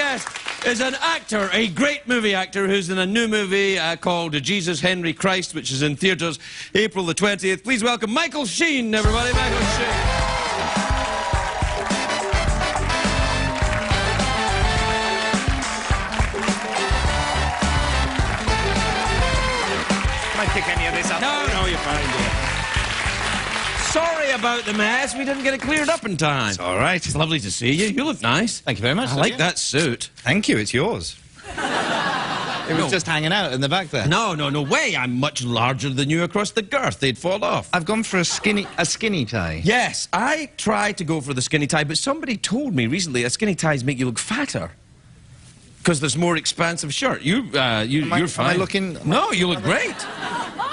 guest is an actor, a great movie actor who's in a new movie called Jesus Henry Christ, which is in theatres April the 20th. Please welcome Michael Sheen, everybody. Michael Sheen. Might pick any of this up. No, you're fine, dear. Sorry about the mess. We didn't get it cleared up in time. It's all right. It's lovely to see you. You look nice. Thank you very much. I like that suit. Thank you. It's yours. It was just hanging out in the back there. No way. I'm much larger than you across the girth. They'd fall off. I've gone for a skinny tie. Yes, I tried to go for the skinny tie, but somebody told me recently that skinny ties make you look fatter. Because there's more expansive shirt. You're fine. Am I looking... No, you look great.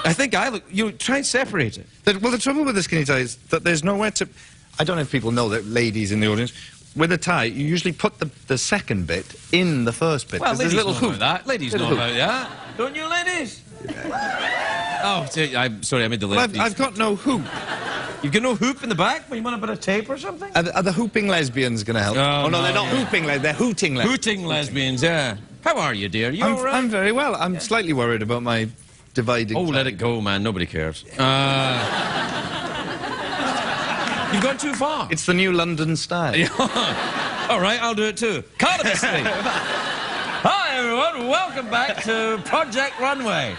I think I look... You try and separate it. Well, the trouble with the skinny tie is that there's nowhere to... I don't know if people know that, ladies in the audience, with a tie, you usually put the second bit in the first bit. Well, ladies little know hoop. about that. Ladies know about that. Don't you, ladies? Oh, I'm sorry, I made the ladies. I've got no hoop. You've got no hoop in the back? Well, you want a bit of tape or something? Are the hooping lesbians going to help? Oh, no, they're not hooping lesbians. They're hooting lesbians. Hooting lesbians, yeah. How are you, dear? You all right? I'm very well. I'm slightly worried about my dividing... Oh, let it go, man. Nobody cares. You've gone too far. It's the new London style. All right, I'll do it too. Carnaby Street. Hi, everyone. Welcome back to Project Runway.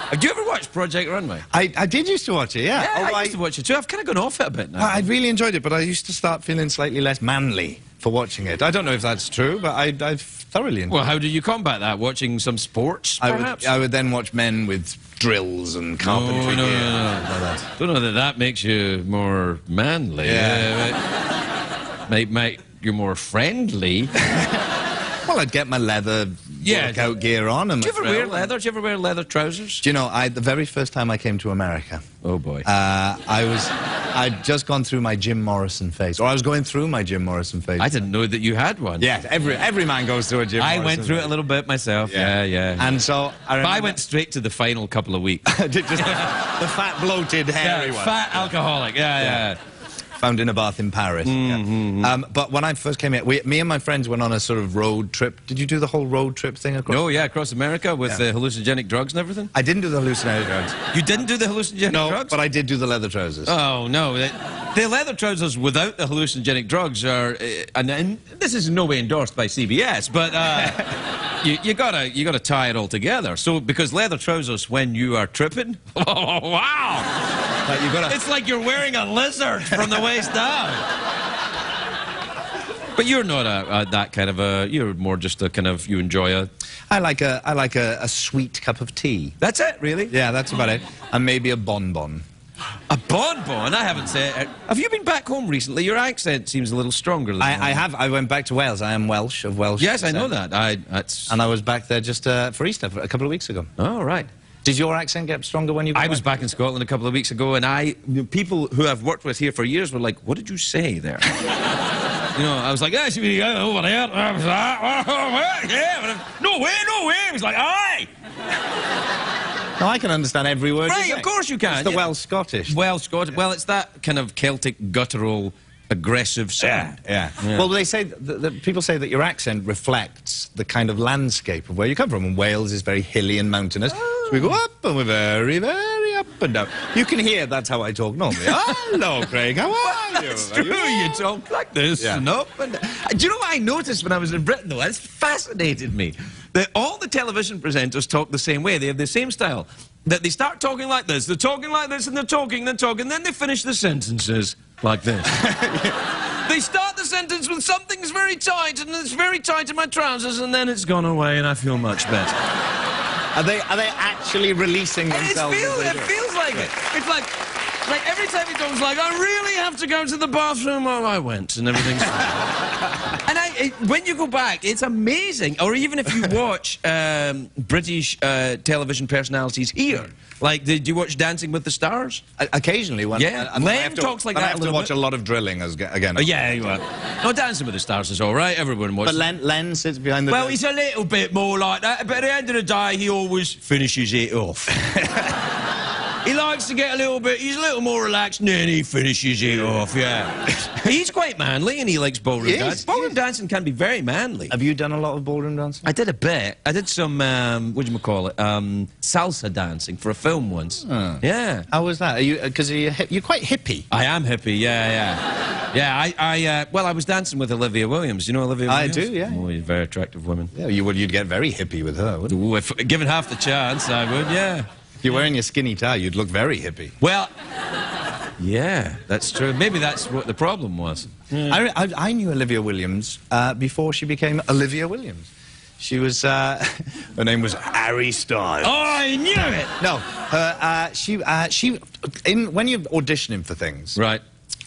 Have you ever watched Project Runway? I did usge to watch it, yeah. Yeah, I used to watch it too. I've kind of gone off it a bit now. I really enjoyed it, but I used to start feeling slightly less manly for watching it. I don't know if that's true, but I've thoroughly enjoyed it. Well, how do you combat that? Watching some sports, perhaps? I would then watch men with drills and carpentry gear. No. Don't know that makes you more manly. Yeah. Might you're more friendly. Well, I'd get my leather workout gear on. And do you ever wear leather? Do you ever wear leather trousers? Do you know, the very first time I came to America... Oh, boy. I'd just gone through my Jim Morrison phase. Or I was going through my Jim Morrison phase. I didn't know that you had one. Yeah, every man goes through a Jim Morrison I went through phase. it a little bit myself. Yeah. And so... I went straight to the final couple of weeks. Just the fat, bloated, hairy one. Fat alcoholic. Yeah. Found in a bath in Paris. But when I first came here, me and my friends went on a sort of road trip. Did you do the whole road trip thing across? Oh, yeah, across America with the hallucinogenic drugs and everything? I didn't do the hallucinogenic drugs. You didn't do the hallucinogenic drugs? No, but I did do the leather trousers. Oh, no. The leather trousers without the hallucinogenic drugs are... and this is in no way endorsed by CBS, but you gotta tie it all together. So, because leather trousers, when you are tripping... Oh, wow! It's like you're wearing a lizard from the waist down. But you're not that kind of a... You're more just a kind of... You enjoy a... I like a sweet cup of tea. That's it, really? Yeah, that's about it. And maybe a bonbon. A bonbon? I haven't said it. Have you been back home recently? Your accent seems a little stronger than I have. I went back to Wales. I am Welsh, of Welsh. Yes, I know that. And I was back there just for Easter a couple of weeks ago. Oh, right. Did your accent get stronger when you got I was back in Scotland a couple of weeks ago, and people who I've worked with here for years were like, what did you say there? You know, I was like, over there. No way. He was like, aye. No, I can understand every word. Right, of course you can. It's the Welsh Scottish. Welsh Scottish. Well, it's that kind of Celtic, guttural, aggressive sound. Yeah. Well, they say people say that your accent reflects the kind of landscape of where you come from. And Wales is very hilly and mountainous. So we go up and we're very, very up and down. You can hear that's how I talk normally. Hello, Craig. How are you? It's true. You talk like this and up and down. Do you know what I noticed when I was in Britain, though? It's fascinated me. That all the television presenters talk the same way. They have the same style. That they start talking like this. They're talking like this, and they're talking, then they finish the sentences like this. They start the sentence with something's very tight, and it's very tight in my trousers, and then it's gone away, and I feel much better. Are they actually releasing themselves? It feels like it. It's like every time he talks, like, I really have to go to the bathroom. Oh, I went, and everything's fine. And when you go back, it's amazing. Or even if you watch British television personalities here. Like, did you watch Dancing with the Stars? Occasionally. Len talks like that I have to watch a lot at drilling again. Oh, yeah, you are. No, Dancing with the Stars is all right. Everyone watches. But Len sits behind the... Well, he's a little bit more like that. But at the end of the day, he always finishes it off. He likes to get a little bit, he's a little more relaxed, and then he finishes it off, yeah. He's quite manly, and he likes ballroom dancing. Ballroom dancing can be very manly. Have you done a lot of ballroom dancing? I did a bit. I did some, whatchamacallit, salsa dancing for a film once. Oh. Yeah. How was that? Are you, because you're quite hippie. I am hippie, yeah. Yeah, well, I was dancing with Olivia Williams. You know Olivia Williams? I do, yeah. Oh, she's a very attractive woman. Yeah, you'd get very hippie with her, wouldn't you? Ooh, if given half the chance, I would, yeah. If you're wearing your skinny tie, you'd look very hippie. Well, yeah, that's true. Maybe that's what the problem was. Yeah. I knew Olivia Williams before she became Olivia Williams. She was, her name was Harry Styles. Oh, I knew it! No, when you're auditioning for things... Right.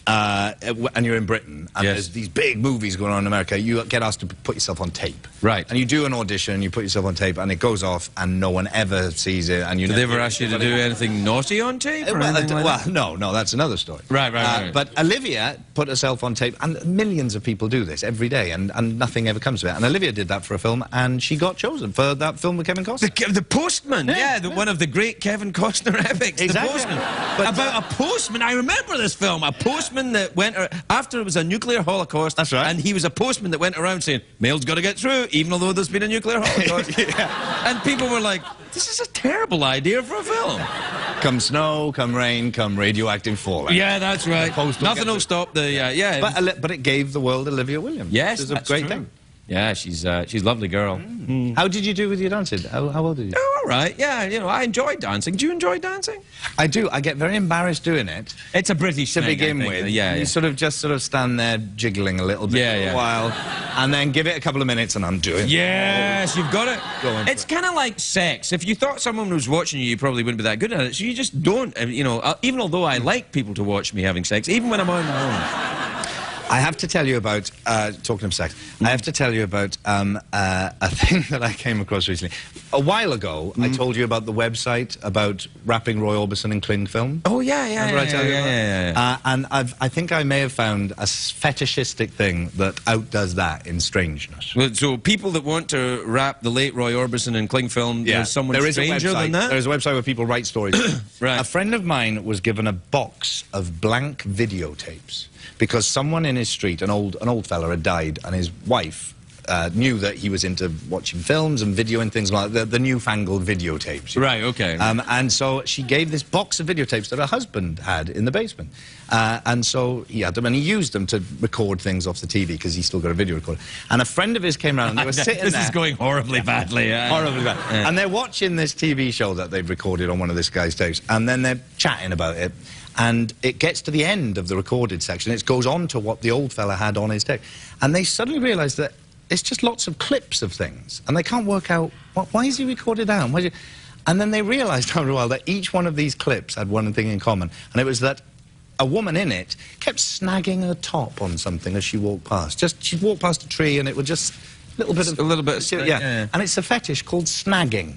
And you're in Britain, and yes. there's these big movies going on in America, you get asked to put yourself on tape. Right. And you do an audition, you put yourself on tape, and it goes off, and no one ever sees it, and you Did they ever ask you to do anything naughty on tape? No, that's another story. Right. But Olivia put herself on tape, and millions of people do this every day, and nothing ever comes of it. And Olivia did that for a film, and she got chosen for that film with Kevin Costner. The Postman, one of the great Kevin Costner epics. Exactly. The Postman. But, about a postman, I remember this film, a postman that went, after it was a nuclear holocaust, that's right. And he was a postman that went around saying, mail's got to get through, even though there's been a nuclear holocaust. Yeah. And people were like, this is a terrible idea for a film. Come snow, come rain, come radioactive fallout. Yeah, that's right. Nothing will stop the, yeah. But it gave the world Olivia Williams. Yes, that's a great thing. Yeah, she's a lovely girl. How did you do with your dancing? How old are you? Oh, all right. Yeah, you know, I enjoy dancing. Do you enjoy dancing? I do. I get very embarrassed doing it. It's a British to thing, begin with. Yeah, you sort of stand there jiggling a little bit for a while, and then give it a couple of minutes, and undo it. Yes, you've got it. It's kind of like sex. If you thought someone was watching you, you probably wouldn't be that good at it. So you just don't. You know, even although I like people to watch me having sex, even when I'm on my own. I have to tell you about, talking of sex, I have to tell you about a thing that I came across recently. A while ago, I told you about the website about wrapping Roy Orbison in cling film. Oh, yeah. Remember I tell you about that? And I think I may have found a fetishistic thing that outdoes that in strangeness. Well, so people that want to wrap the late Roy Orbison in cling film, there's someone stranger than that? There is a website where people write stories. Right. A friend of mine was given a box of blank videotapes because someone in his street, an old fella, had died, and his wife knew that he was into watching films and videoing things like the newfangled videotapes. Right, okay. And so she gave this box of videotapes that her husband had in the basement. And so he had them, and he used them to record things off the TV, because he's still got a video recorder. And a friend of his came around, and they were sitting there. This is going horribly badly. Horribly bad. Yeah. And they're watching this TV show that they've recorded on one of this guy's tapes, and then they're chatting about it. And it gets to the end of the recorded section. It goes on to what the old fella had on his tape. And they suddenly realise that it's just lots of clips of things. And they can't work out, why is he recorded down? And then they realised after a while that each one of these clips had one thing in common. And it was that a woman in it kept snagging her top on something as she walked past. She'd walk past a tree, and it would just... A little bit... Yeah. And it's a fetish called snagging.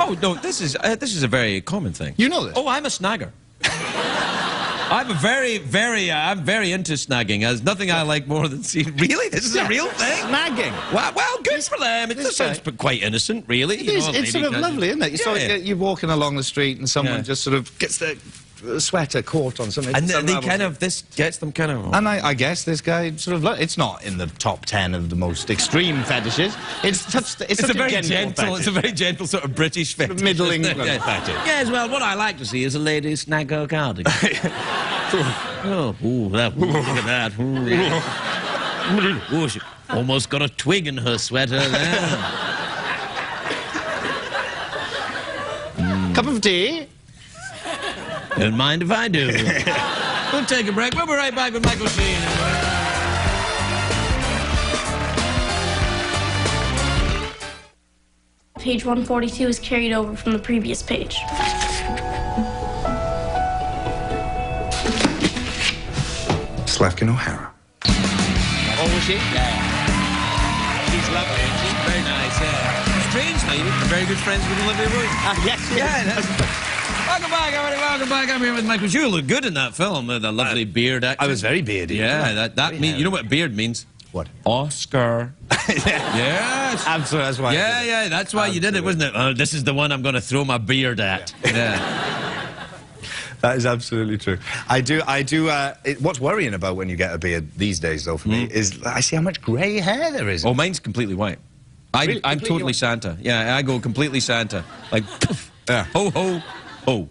Oh, no, this is a very common thing. You know this? Oh, I'm a snagger. I'm very into snagging. There's nothing I like more than seeing... Really? This is a real thing? Snagging. Well, good for them. It sounds quite innocent, really. It's sort of lovely, isn't it? So you're walking along the street, and someone just sort of gets the sweater caught on something. And this gets them kind of... And I guess this guy sort of... It's not in the top 10 of the most extreme fetishes. It's a very gentle It's a very gentle sort of British fetish. Sort of middle England fetish. Yes, well, what I like to see is a lady snag her cardigan. Look at that. Oh, she almost got a twig in her sweater there. Cup of tea? Don't mind if I do. We'll take a break. We'll be right back with Michael Sheen. Page 142 is carried over from the previous page. Slavkin O'Hara. Oh, was she? Yeah. She's lovely, isn't she? Very nice, yeah. Strangely, we're very good friends with Olivia Williams. Yes. Yeah. Welcome back, everybody. Welcome back. I'm here with Michael. You look good in that film. The lovely beard actor. I was very beardy. Yeah, that means... You know what beard means? What? Oscar. Yes. Absolutely, that's why. Yeah, that's why you did it, wasn't it? Oh, this is the one I'm going to throw my beard at. Yeah. That is absolutely true. I do. What's worrying about when you get a beard these days, though, for me, is I see how much grey hair there is. Oh, mine's completely white. Really? I'm Completely totally white? Santa. Yeah, I go completely Santa. Like, poof, Yeah. ho, ho, ho.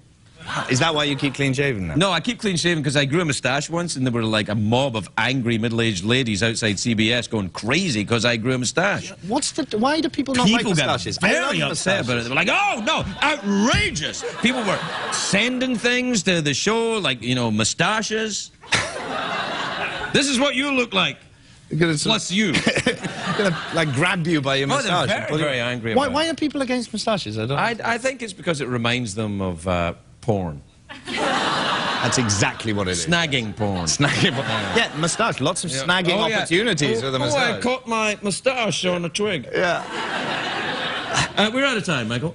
Is that why you keep clean shaven now? No, I keep clean shaven because I grew a moustache once and there were like a mob of angry middle-aged ladies outside CBS going crazy because I grew a moustache. Why do people not like moustaches? People got very upset about it. They were like, oh, no, outrageous. People were sending things to the show, like, you know, moustaches. This is what you look like. Plus you. Gonna, like, grab you by your moustache. They're very, very angry about Why are people against moustaches? I think it's because it reminds them of porn. That's exactly what it is. Snagging porn. Snagging porn. Yeah, moustache. Lots of snagging opportunities with a moustache. Oh, I caught my moustache on a twig. Yeah. We're out of time, Michael.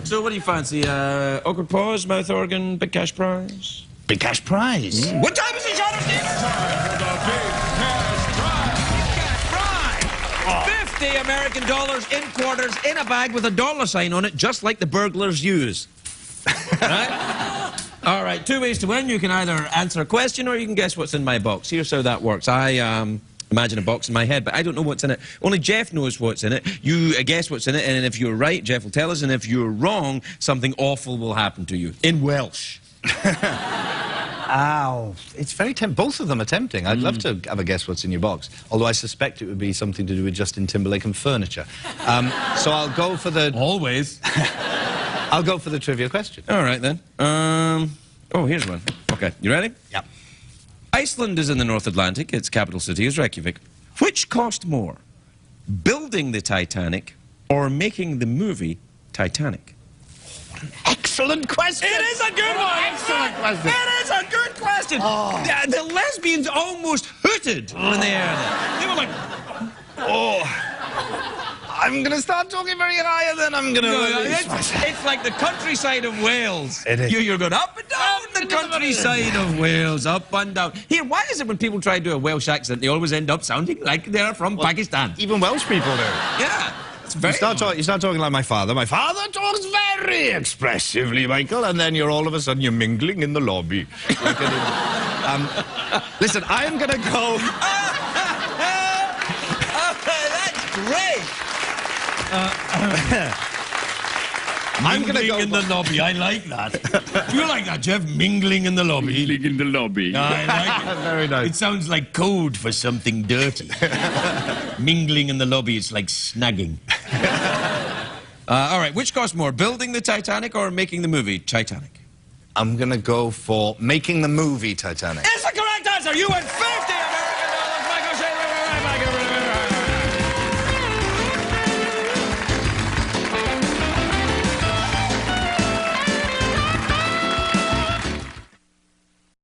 So what do you fancy? Awkward pause, mouth organ, big cash prize? Big cash prize. What time is it, Shadow Steve? 50 American dollars in quarters in a bag with a dollar sign on it, just like the burglars use. Right? All right, two ways to win. You can either answer a question or you can guess what's in my box. Here's how that works. I imagine a box in my head, but I don't know what's in it. Only Jeff knows what's in it. You guess what's in it, and if you're right, Jeff will tell us, and if you're wrong, something awful will happen to you. In Welsh. Ow. It's very tempting. Both of them are tempting. I'd love to have a guess what's in your box, although I suspect it would be something to do with Justin Timberlake and furniture. So I'll go for the... Always. I'll go for the trivia question. All right, then. Oh, here's one. Okay, you ready? Yep. Iceland is in the North Atlantic. Its capital city is Reykjavik. Which cost more, building the Titanic or making the movie Titanic? Excellent question! It is a good one! Excellent question! It is a good question! Oh. The lesbians almost hooted when they heard it. They were like... Oh... I'm going to start talking very high and then I'm going to... It's like the countryside of Wales. It is. You're going up and down the countryside of Wales, up and down. Here, why is it when people try to do a Welsh accent, they always end up sounding like they're from Pakistan? Even Welsh people do. Yeah. It's very You start talking like my father. My father talks very expressively, Michael, and then all of a sudden you're mingling in the lobby. Listen, I'm going to go... That's great. I'm going to go in the lobby. I like that. You like that, Jeff? Mingling in the lobby. Mingling in the lobby. I like it. Very nice. It sounds like code for something dirty. Mingling in the lobby, it's like snagging. All right, which costs more, building the Titanic or making the movie Titanic? I'm going to go for making the movie Titanic. It's the correct answer. You win